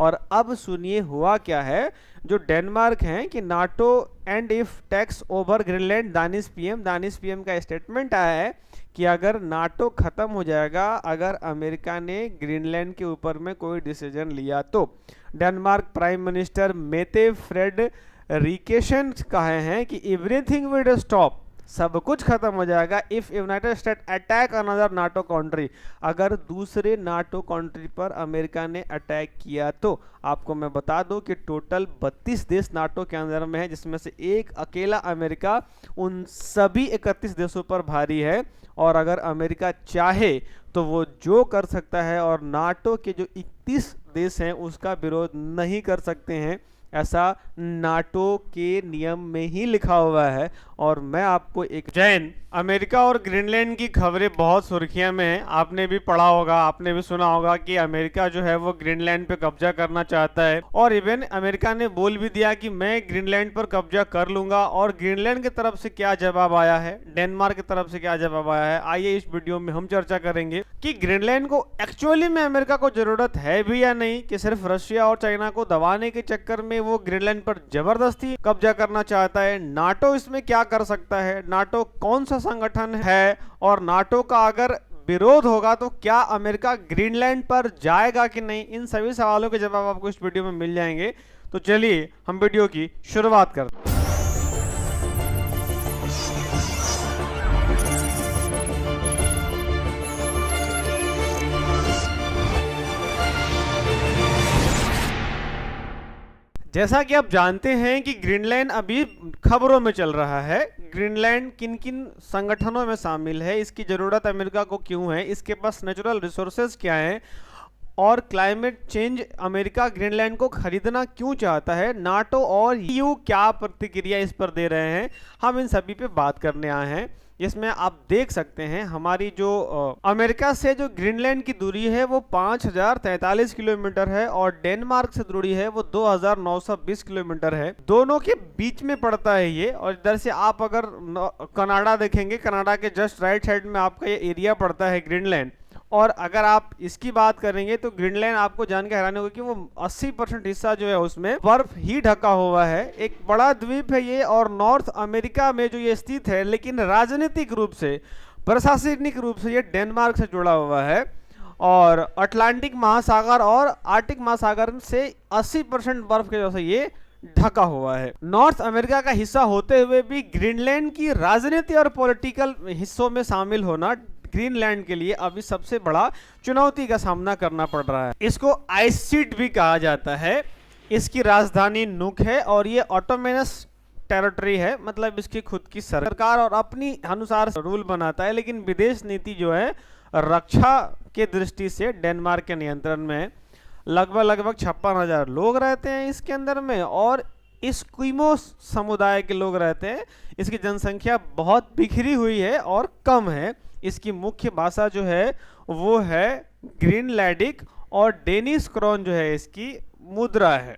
और अब सुनिए हुआ क्या है। जो डेनमार्क है कि NATO and if tax over Greenland, Danish PM का स्टेटमेंट आया है कि अगर नाटो खत्म हो जाएगा, अगर अमेरिका ने ग्रीनलैंड के ऊपर में कोई डिसीजन लिया तो। डेनमार्क प्राइम मिनिस्टर मेटे फ्रेड रिकेशन कहे हैं कि एवरीथिंग विल स्टॉप, सब कुछ खत्म हो जाएगा if United state attack another NATO country, अगर दूसरे नाटो कंट्री पर अमेरिका ने अटैक किया तो। आपको मैं बता दूं कि टोटल 32 देश नाटो के अंदर में है, जिसमें से एक अकेला अमेरिका उन सभी 31 देशों पर भारी है। और अगर अमेरिका चाहे तो वो जो कर सकता है, और नाटो के जो 31 देश हैं उसका विरोध नहीं कर सकते हैं, ऐसा नाटो के नियम में ही लिखा हुआ है। और मैं आपको एक जैन अमेरिका और ग्रीनलैंड की खबरें बहुत सुर्खियां में हैं, आपने भी पढ़ा होगा, आपने भी सुना होगा कि अमेरिका जो है वो ग्रीनलैंड पे कब्जा करना चाहता है। और इवन अमेरिका ने बोल भी दिया कि मैं ग्रीनलैंड पर कब्जा कर लूंगा। और ग्रीनलैंड की तरफ से क्या जवाब आया है, डेनमार्क की तरफ से क्या जवाब आया है, आइए इस वीडियो में हम चर्चा करेंगे कि ग्रीनलैंड को एक्चुअली में अमेरिका को जरूरत है भी या नहीं, कि सिर्फ रशिया और चाइना को दबाने के चक्कर में वो ग्रीनलैंड पर जबरदस्ती कब्जा करना चाहता है। नाटो इसमें क्या कर सकता है, नाटो कौन सा संगठन है, और नाटो का अगर विरोध होगा तो क्या अमेरिका ग्रीनलैंड पर जाएगा कि नहीं, इन सभी सवालों के जवाब आपको इस वीडियो में मिल जाएंगे। तो चलिए हम वीडियो की शुरुआत करते हैं। जैसा कि आप जानते हैं कि ग्रीनलैंड अभी खबरों में चल रहा है। ग्रीनलैंड किन किन संगठनों में शामिल है, इसकी ज़रूरत अमेरिका को क्यों है, इसके पास नेचुरल रिसोर्सेज क्या हैं, और क्लाइमेट चेंज अमेरिका ग्रीनलैंड को खरीदना क्यों चाहता है, नाटो और ईयू क्या प्रतिक्रिया इस पर दे रहे हैं, हम इन सभी पे बात करने आए हैं। इसमें आप देख सकते हैं हमारी जो अमेरिका से जो ग्रीनलैंड की दूरी है वो 5043 किलोमीटर है, और डेनमार्क से दूरी है वो 2920 किलोमीटर है। दोनों के बीच में पड़ता है ये। और इधर से आप अगर कनाडा देखेंगे, कनाडा के जस्ट राइट साइड में आपका ये एरिया पड़ता है ग्रीनलैंड। और अगर आप इसकी बात करेंगे तो ग्रीनलैंड आपको जान के हैरानी होगी कि वो 80% हिस्सा जो है उसमें बर्फ ही ढका हुआ है। एक बड़ा द्वीप है ये, और नॉर्थ अमेरिका में जो ये स्थित है, लेकिन राजनीतिक रूप से, प्रशासनिक रूप से ये डेनमार्क से जुड़ा हुआ है। और अटलांटिक महासागर और आर्टिक महासागर से 80% बर्फ के वजह से ये ढका हुआ है। नॉर्थ अमेरिका का हिस्सा होते हुए भी ग्रीनलैंड की राजनीति और पॉलिटिकल हिस्सों में शामिल होना ग्रीनलैंड के लिए अभी सबसे बड़ा चुनौती का सामना करना पड़ रहा है। इसको आइस शीट भी कहा जाता है। इसकी राजधानी नुक है, और ये ऑटोमेनस टेरिटरी है, मतलब इसकी खुद की सरकार और अपनी अनुसार रूल बनाता है। लेकिन विदेश नीति जो है रक्षा के दृष्टि से डेनमार्क के नियंत्रण में है। लगभग 56,000 लोग रहते हैं इसके अंदर में, और इस्किमो समुदाय के लोग रहते हैं। इसकी जनसंख्या बहुत बिखरी हुई है और कम है। इसकी मुख्य भाषा जो है वो है ग्रीनलैंडिक, और डेनिश क्रोन जो है इसकी मुद्रा है।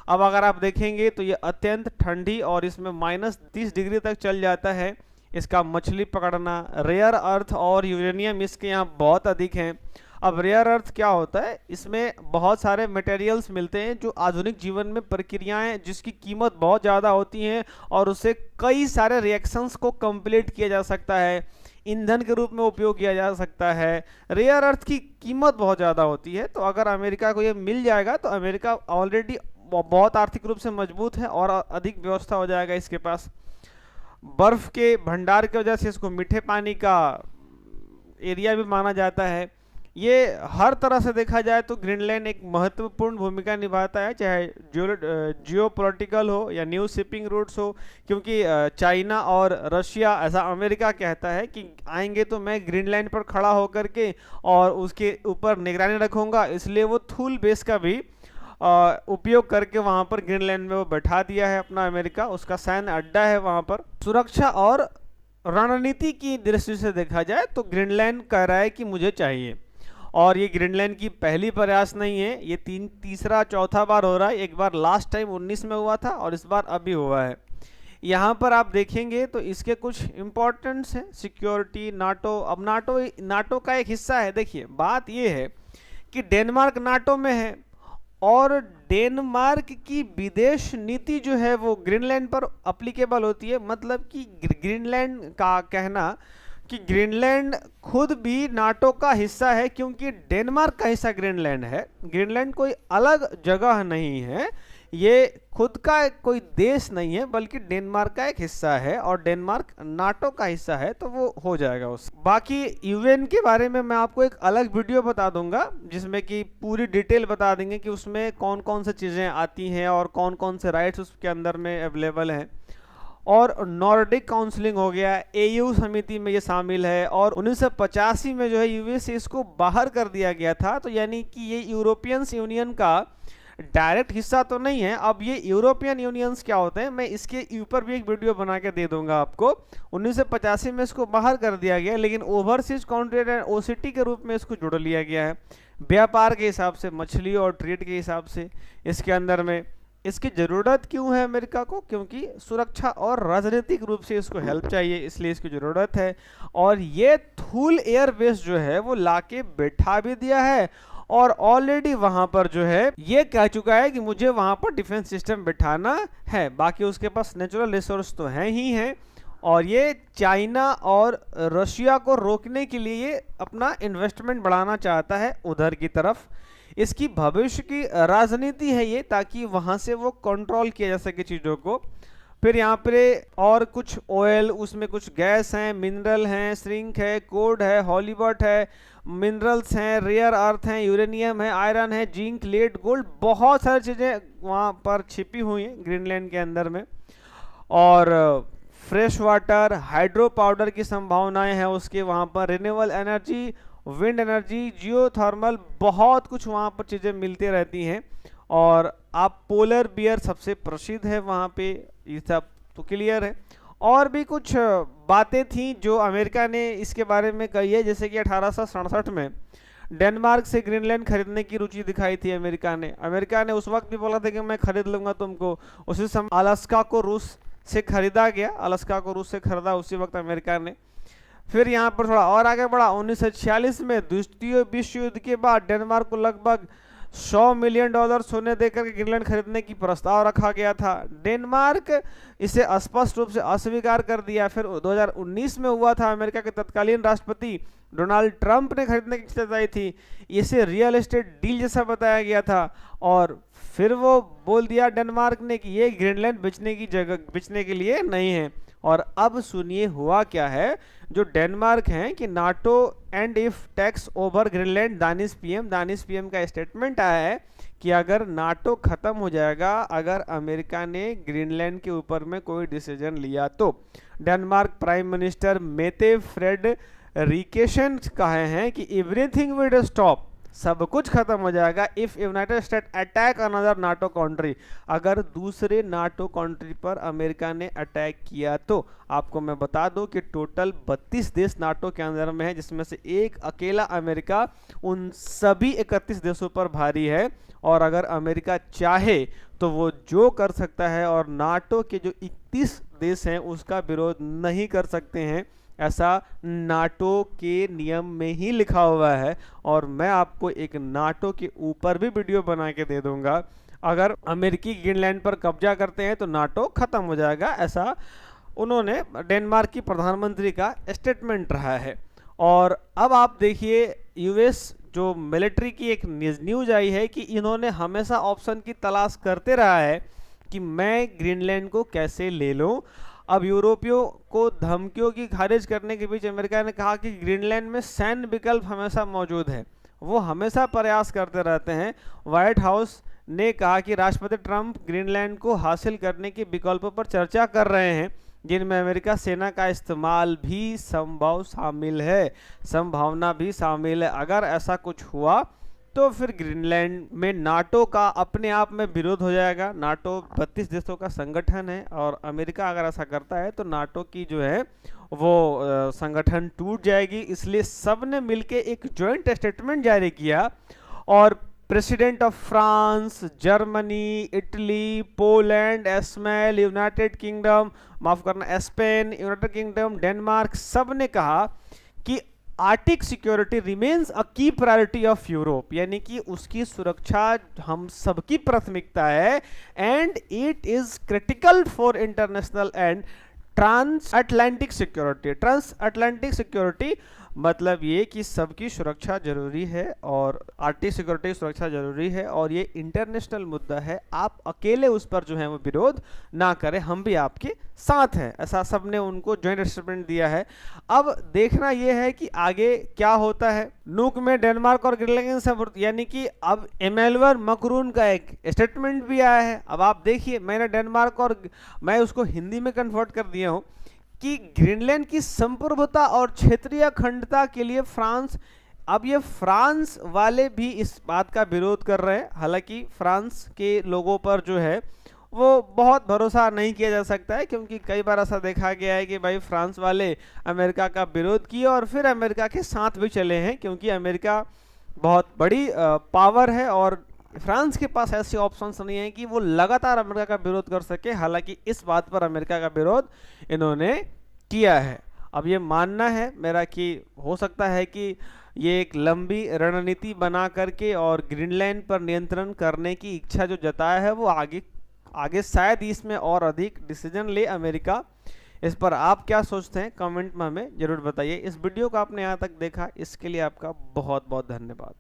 अब अगर आप देखेंगे तो ये अत्यंत ठंडी, और इसमें -30 डिग्री तक चल जाता है। इसका मछली पकड़ना, रेयर अर्थ और यूरेनियम इसके यहाँ बहुत अधिक हैं। अब रेयर अर्थ क्या होता है, इसमें बहुत सारे मटेरियल्स मिलते हैं जो आधुनिक जीवन में प्रक्रियाएं जिसकी कीमत बहुत ज़्यादा होती हैं, और उससे कई सारे रिएक्शंस को कंप्लीट किया जा सकता है, ईंधन के रूप में उपयोग किया जा सकता है। रेयर अर्थ की कीमत बहुत ज़्यादा होती है। तो अगर अमेरिका को ये मिल जाएगा तो अमेरिका ऑलरेडी बहुत आर्थिक रूप से मजबूत है, और अधिक व्यवस्था हो जाएगा इसके पास। बर्फ के भंडार की वजह से इसको मीठे पानी का एरिया भी माना जाता है। ये हर तरह से देखा जाए तो ग्रीनलैंड एक महत्वपूर्ण भूमिका निभाता है, चाहे जियोपॉलिटिकल हो या न्यू शिपिंग रूट्स हो। क्योंकि चाइना और रशिया, ऐसा अमेरिका कहता है कि आएंगे तो मैं ग्रीनलैंड पर खड़ा होकर के और उसके ऊपर निगरानी रखूंगा, इसलिए वो थूल बेस का भी उपयोग करके वहां पर ग्रीनलैंड में वो बैठा दिया है अपना अमेरिका। उसका सैन्य अड्डा है वहां पर। सुरक्षा और रणनीति की दृष्टि से देखा जाए तो ग्रीनलैंड कह रहा है कि मुझे चाहिए, और ये ग्रीनलैंड की पहली प्रयास नहीं है, ये तीसरा चौथा बार हो रहा है। एक बार लास्ट टाइम 19 में हुआ था, और इस बार अभी हुआ है। यहाँ पर आप देखेंगे तो इसके कुछ इम्पोर्टेंट्स हैं। Security, NATO. अब नाटो का एक हिस्सा है। देखिए बात ये है कि डेनमार्क नाटो में है, और डेनमार्क की विदेश नीति जो है वो ग्रीनलैंड पर अप्लीकेबल होती है। मतलब कि ग्रीनलैंड का कहना कि ग्रीनलैंड खुद भी नाटो का हिस्सा है, क्योंकि डेनमार्क का हिस्सा ग्रीनलैंड है। ग्रीनलैंड कोई अलग जगह नहीं है, ये खुद का कोई देश नहीं है, बल्कि डेनमार्क का एक हिस्सा है और डेनमार्क नाटो का हिस्सा है, तो वो हो जाएगा उस। बाकी यूएन के बारे में मैं आपको एक अलग वीडियो बता दूंगा, जिसमें कि पूरी डिटेल बता देंगे कि उसमें कौन कौन से चीज़ें आती हैं और कौन कौन से राइट्स उसके अंदर में अवेलेबल हैं। और नॉर्डिक काउंसिलिंग हो गया, एयू समिति में ये शामिल है, और 1985 में जो है यूएस इसको बाहर कर दिया गया था। तो यानी कि ये यूरोपियन यूनियन का डायरेक्ट हिस्सा तो नहीं है। अब ये यूरोपियन यूनियंस क्या होते हैं, मैं इसके ऊपर भी एक वीडियो बना के दे दूंगा आपको। 1985 में इसको बाहर कर दिया गया, लेकिन ओवरसीज कॉन्ट्रेक्ट एंड ओसीटी के रूप में इसको जोड़ लिया गया है, व्यापार के हिसाब से, मछली और ट्रेड के हिसाब से इसके अंदर में। इसकी ज़रूरत क्यों है अमेरिका को? क्योंकि सुरक्षा और राजनीतिक रूप से इसको हेल्प चाहिए, इसलिए इसकी ज़रूरत है। और ये थूल एयरबेस जो है वो लाके बैठा भी दिया है, और ऑलरेडी वहां पर जो है ये कह चुका है कि मुझे वहां पर डिफेंस सिस्टम बिठाना है। बाकी उसके पास नेचुरल रिसोर्स तो हैं ही हैं, और ये चाइना और रशिया को रोकने के लिए ये अपना इन्वेस्टमेंट बढ़ाना चाहता है उधर की तरफ। इसकी भविष्य की राजनीति है ये, ताकि वहां से वो कंट्रोल किया जा सके चीज़ों को। फिर यहाँ पे और कुछ ऑयल, उसमें कुछ गैस हैं, मिनरल हैं, श्रिंक है, कोड है, हॉलीबट है, मिनरल्स हैं, रेयर अर्थ हैं, यूरेनियम है, आयरन है, जिंक, लेड, गोल्ड, बहुत सारी चीज़ें वहाँ पर छिपी हुई हैं ग्रीनलैंड के अंदर में। और फ्रेश वाटर, हाइड्रो पाउडर की संभावनाएं हैं उसके वहाँ पर, renewable energy, wind energy, geothermal, बहुत कुछ वहाँ पर चीज़ें मिलती रहती हैं। और आप पोलर बियर सबसे प्रसिद्ध है वहाँ पे, ये सब तो क्लियर है। और भी कुछ बातें थी जो अमेरिका ने इसके बारे में कही है, जैसे कि 1867 में डेनमार्क से ग्रीनलैंड खरीदने की रुचि दिखाई थी अमेरिका ने। अमेरिका ने उस वक्त भी बोला था कि मैं खरीद लूंगा तुमको। उसी समय अलास्का को रूस से खरीदा गया, अलास्का को रूस से खरीदा उसी वक्त अमेरिका ने। फिर यहाँ पर थोड़ा और आगे बढ़ा, 1946 में द्वितीय विश्व युद्ध के बाद डेनमार्क को लगभग $100 मिलियन सोने देकर ग्रीनलैंड खरीदने की प्रस्ताव रखा गया था। डेनमार्क इसे स्पष्ट रूप से अस्वीकार कर दिया। फिर 2019 में हुआ था, अमेरिका के तत्कालीन राष्ट्रपति डोनाल्ड ट्रंप ने खरीदने की इच्छा जताई थी। इसे रियल एस्टेट डील जैसा बताया गया था, और फिर वो बोल दिया डेनमार्क ने कि ये ग्रीनलैंड बेचने के लिए नहीं है। और अब सुनिए हुआ क्या है, जो डेनमार्क हैं कि NATO and if tax over Greenland, Danish PM का स्टेटमेंट आया है कि अगर नाटो खत्म हो जाएगा, अगर अमेरिका ने ग्रीनलैंड के ऊपर में कोई डिसीजन लिया तो। डेनमार्क प्राइम मिनिस्टर मेटे फ्रेडरिकेसन कहे हैं कि एवरीथिंग विल स्टॉप, सब कुछ खत्म हो जाएगा, if United state attack another NATO country, अगर दूसरे नाटो कंट्री पर अमेरिका ने अटैक किया तो। आपको मैं बता दूं कि टोटल 32 देश नाटो के अंदर में है, जिसमें से एक अकेला अमेरिका उन सभी 31 देशों पर भारी है। और अगर अमेरिका चाहे तो वो जो कर सकता है, और नाटो के जो 31 देश हैं उसका विरोध नहीं कर सकते हैं, ऐसा नाटो के नियम में ही लिखा हुआ है। और मैं आपको एक नाटो के ऊपर भी वीडियो बना के दे दूंगा। अगर अमेरिकी ग्रीनलैंड पर कब्जा करते हैं तो नाटो खत्म हो जाएगा, ऐसा उन्होंने डेनमार्क की प्रधानमंत्री का स्टेटमेंट रहा है। और अब आप देखिए, यूएस जो मिलिट्री की एक न्यूज आई है कि इन्होंने हमेशा ऑप्शन की तलाश करते रहा है कि मैं ग्रीनलैंड को कैसे ले लूं। अब यूरोपियों को धमकियों की खारिज करने के बीच अमेरिका ने कहा कि ग्रीनलैंड में सैन्य विकल्प हमेशा मौजूद है, वो हमेशा प्रयास करते रहते हैं। व्हाइट हाउस ने कहा कि राष्ट्रपति ट्रंप ग्रीनलैंड को हासिल करने के विकल्पों पर चर्चा कर रहे हैं, जिनमें अमेरिका सेना का इस्तेमाल भी संभावना भी शामिल है। अगर ऐसा कुछ हुआ तो फिर ग्रीनलैंड में नाटो का अपने आप में विरोध हो जाएगा। नाटो 32 देशों का संगठन है, और अमेरिका अगर ऐसा करता है तो नाटो की जो है वो संगठन टूट जाएगी। इसलिए सब ने मिलके एक जॉइंट स्टेटमेंट जारी किया, और president of France, Germany, Italy, Poland, smell, United kingdom, माफ करना स्पेन, यूनाइटेड किंगडम, डेनमार्क, सब ने कहा कि आर्टिक सिक्योरिटी रिमेन्स अ की प्रायोरिटी ऑफ यूरोप, यानी कि उसकी सुरक्षा हम सबकी प्राथमिकता है, and it is critical for international and trans Atlantic security. Trans Atlantic security मतलब ये कि सबकी सुरक्षा जरूरी है और आर्टिक सिक्योरिटी की सुरक्षा जरूरी है, और ये इंटरनेशनल मुद्दा है, आप अकेले उस पर जो है वो विरोध ना करें, हम भी आपके साथ हैं, ऐसा सबने उनको ज्वाइंट स्टेटमेंट दिया है। अब देखना यह है कि आगे क्या होता है। नूक में डेनमार्क और ग्रीनलैंड से, यानी कि अब इमैनुअल मैक्रोन का एक स्टेटमेंट भी आया है। अब आप देखिए, मैंने डेनमार्क और मैं उसको हिंदी में कन्वर्ट कर दिया हूँ कि ग्रीनलैंड की संप्रभुता और क्षेत्रीय अखंडता के लिए फ्रांस, अब ये फ्रांस वाले भी इस बात का विरोध कर रहे हैं। हालांकि फ्रांस के लोगों पर जो है वो बहुत भरोसा नहीं किया जा सकता है, क्योंकि कई बार ऐसा देखा गया है कि भाई फ्रांस वाले अमेरिका का विरोध किए और फिर अमेरिका के साथ भी चले हैं, क्योंकि अमेरिका बहुत बड़ी पावर है और फ्रांस के पास ऐसे ऑप्शंस नहीं है कि वो लगातार अमेरिका का विरोध कर सके। हालांकि इस बात पर अमेरिका का विरोध इन्होंने किया है। अब ये मानना है मेरा कि हो सकता है कि ये एक लंबी रणनीति बना करके और ग्रीनलैंड पर नियंत्रण करने की इच्छा जो जताया है वो आगे शायद इसमें और अधिक डिसीजन ले अमेरिका। इस पर आप क्या सोचते हैं कमेंट में हमें जरूर बताइए। इस वीडियो को आपने यहाँ तक देखा, इसके लिए आपका बहुत बहुत धन्यवाद।